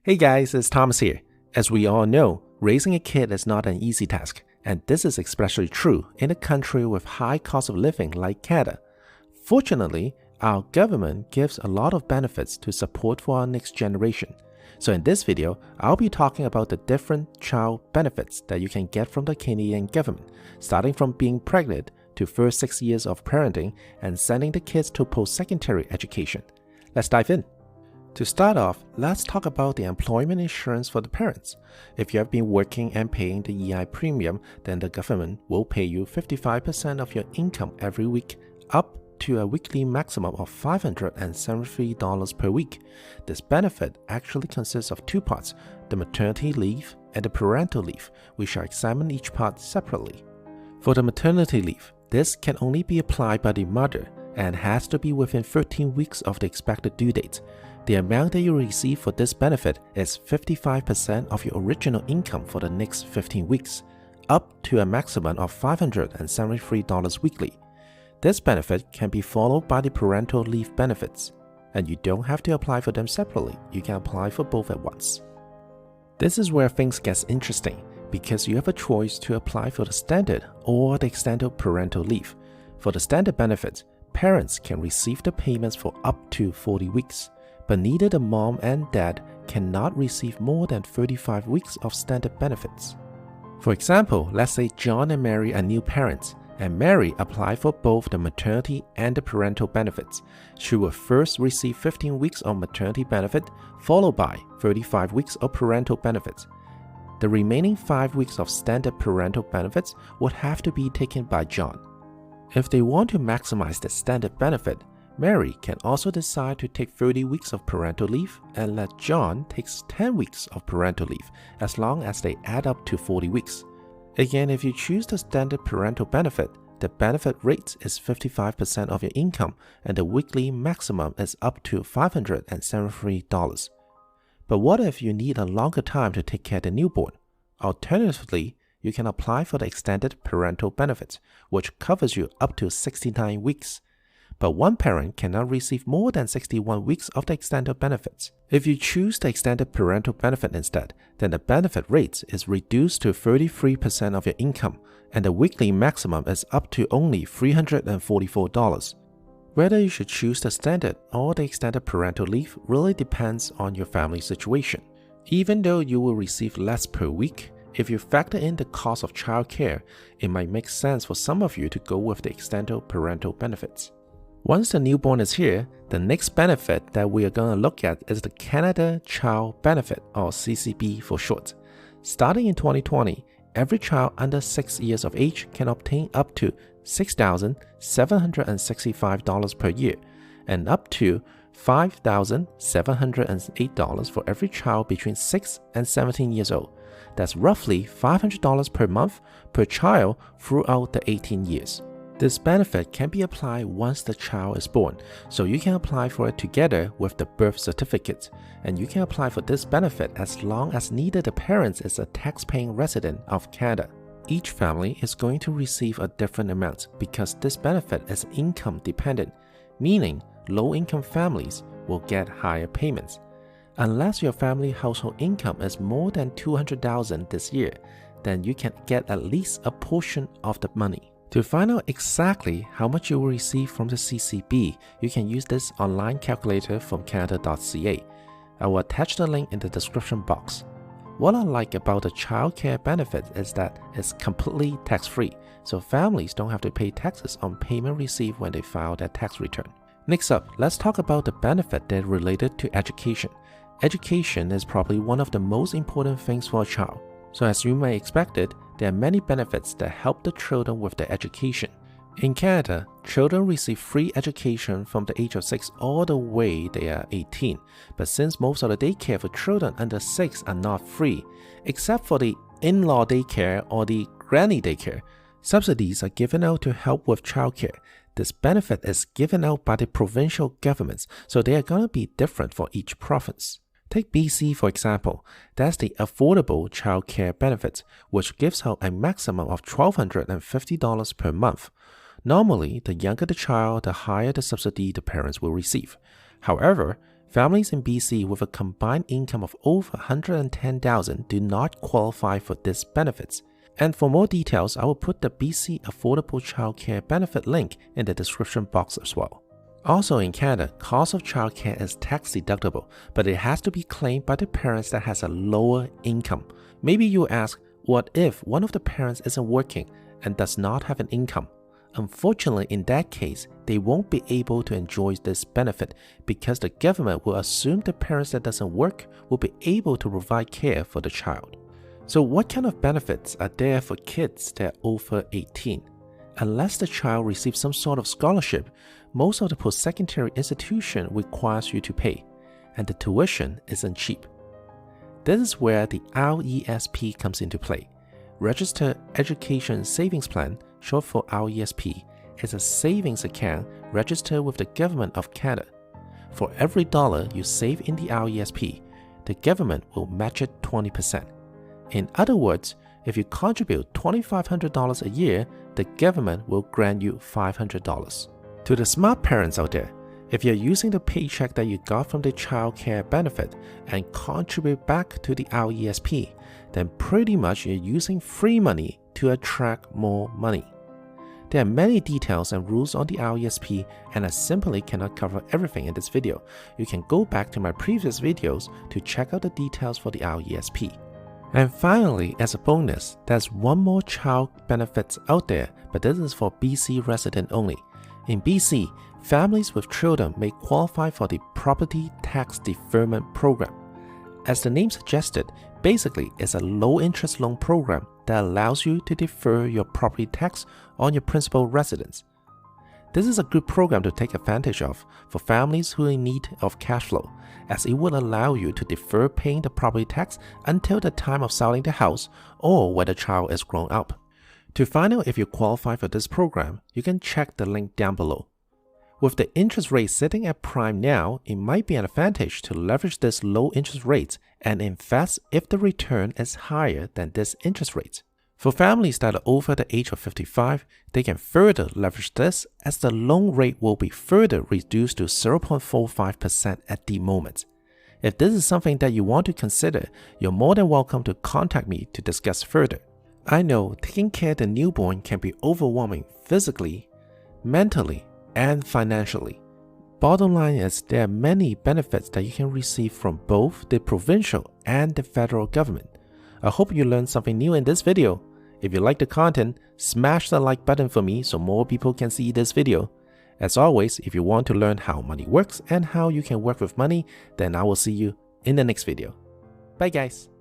Hey guys, it's Thomas here. As we all know, raising a kid is not an easy task, and this is especially true in a country with high cost of living like Canada. Fortunately, our government gives a lot of benefits to support for our next generation. So in this video, I'll be talking about the different child benefits that you can get from the Canadian government, starting from being pregnant to first 6 years of parenting and sending the kids to post-secondary education. Let's dive in. To start off, let's talk about the employment insurance for the parents. If you have been working and paying the EI premium, then the government will pay you 55% of your income every week, up to a weekly maximum of $573 per week. This benefit actually consists of two parts, the maternity leave and the parental leave. We shall examine each part separately. For the maternity leave, this can only be applied by the mother and has to be within 13 weeks of the expected due date. The amount that you receive for this benefit is 55% of your original income for the next 15 weeks, up to a maximum of $573 weekly. This benefit can be followed by the parental leave benefits, and you don't have to apply for them separately. You can apply for both at once. This is where things get interesting, because you have a choice to apply for the standard or the extended parental leave. For the standard benefits, parents can receive the payments for up to 40 weeks. But neither the mom and dad cannot receive more than 35 weeks of standard benefits. For example, let's say John and Mary are new parents, and Mary applied for both the maternity and the parental benefits. She will first receive 15 weeks of maternity benefit, followed by 35 weeks of parental benefits. The remaining 5 weeks of standard parental benefits would have to be taken by John. If they want to maximize the standard benefit, Mary can also decide to take 30 weeks of parental leave and let John take 10 weeks of parental leave, as long as they add up to 40 weeks. Again, if you choose the standard parental benefit, the benefit rate is 55% of your income and the weekly maximum is up to $573. But what if you need a longer time to take care of the newborn? Alternatively, you can apply for the extended parental benefit, which covers you up to 69 weeks. But one parent cannot receive more than 61 weeks of the extended benefits. If you choose the extended parental benefit instead, then the benefit rate is reduced to 33% of your income, and the weekly maximum is up to only $344. Whether you should choose the standard or the extended parental leave really depends on your family situation. Even though you will receive less per week, if you factor in the cost of childcare, it might make sense for some of you to go with the extended parental benefits. Once the newborn is here, the next benefit that we are going to look at is the Canada Child Benefit, or CCB for short. Starting in 2020, every child under 6 years of age can obtain up to $6,765 per year and up to $5,708 for every child between 6 and 17 years old. That's roughly $500 per month per child throughout the 18 years. This benefit can be applied once the child is born, so you can apply for it together with the birth certificate, and you can apply for this benefit as long as neither the parent is a tax-paying resident of Canada. Each family is going to receive a different amount because this benefit is income dependent, meaning low-income families will get higher payments. Unless your family household income is more than $200,000 this year, then you can get at least a portion of the money. To find out exactly how much you will receive from the CCB, you can use this online calculator from canada.ca. I will attach the link in the description box. What I like about the childcare benefit is that it's completely tax-free, so families don't have to pay taxes on payment received when they file their tax return. Next up, let's talk about the benefit that is related to education. Education is probably one of the most important things for a child. So as you may expect it, there are many benefits that help the children with their education. In Canada, children receive free education from the age of 6 all the way they are 18. But since most of the daycare for children under 6 are not free, except for the in-law daycare or the granny daycare, subsidies are given out to help with childcare. This benefit is given out by the provincial governments, so they are going to be different for each province. Take BC for example. That's the Affordable Child Care Benefit, which gives out a maximum of $1,250 per month. Normally, the younger the child, the higher the subsidy the parents will receive. However, Families in BC with a combined income of over $110,000 do not qualify for these benefits. And for more details, I will put the BC Affordable Childcare Benefit link in the description box as well. Also in Canada, cost of childcare is tax deductible, but it has to be claimed by the parents that has a lower income. Maybe you ask, what if one of the parents isn't working and does not have an income? Unfortunately, in that case, they won't be able to enjoy this benefit because the government will assume the parents that doesn't work will be able to provide care for the child. So what kind of benefits are there for kids that are over 18? Unless the child receives some sort of scholarship, most of the post-secondary institution requires you to pay, and the tuition isn't cheap. This is where the RESP comes into play. Registered Education Savings Plan, short for RESP, is a savings account registered with the Government of Canada. For every dollar you save in the RESP, the government will match it 20%. In other words, if you contribute $2,500 a year, the government will grant you $500. To the smart parents out there, if you're using the paycheck that you got from the child care benefit and contribute back to the RESP, then pretty much you're using free money to attract more money. There are many details and rules on the RESP, and I simply cannot cover everything in this video. You can go back to my previous videos to check out the details for the RESP. And finally, as a bonus, there's one more child benefits out there, but this is for BC resident only. In BC, families with children may qualify for the Property Tax Deferment Program. As the name suggested, basically it's a low-interest loan program that allows you to defer your property tax on your principal residence. This is a good program to take advantage of for families who are in need of cash flow, as it will allow you to defer paying the property tax until the time of selling the house or when the child is grown up. To find out if you qualify for this program, you can check the link down below. With the interest rate sitting at prime now, it might be an advantage to leverage this low interest rate and invest if the return is higher than this interest rate. For families that are over the age of 55, they can further leverage this as the loan rate will be further reduced to 0.45% at the moment. If this is something that you want to consider, you're more than welcome to contact me to discuss further. I know taking care of the newborn can be overwhelming physically, mentally, and financially. Bottom line is there are many benefits that you can receive from both the provincial and the federal government. I hope you learned something new in this video. If you like the content, smash the like button for me so more people can see this video. As always, if you want to learn how money works and how you can work with money, then I will see you in the next video. Bye guys!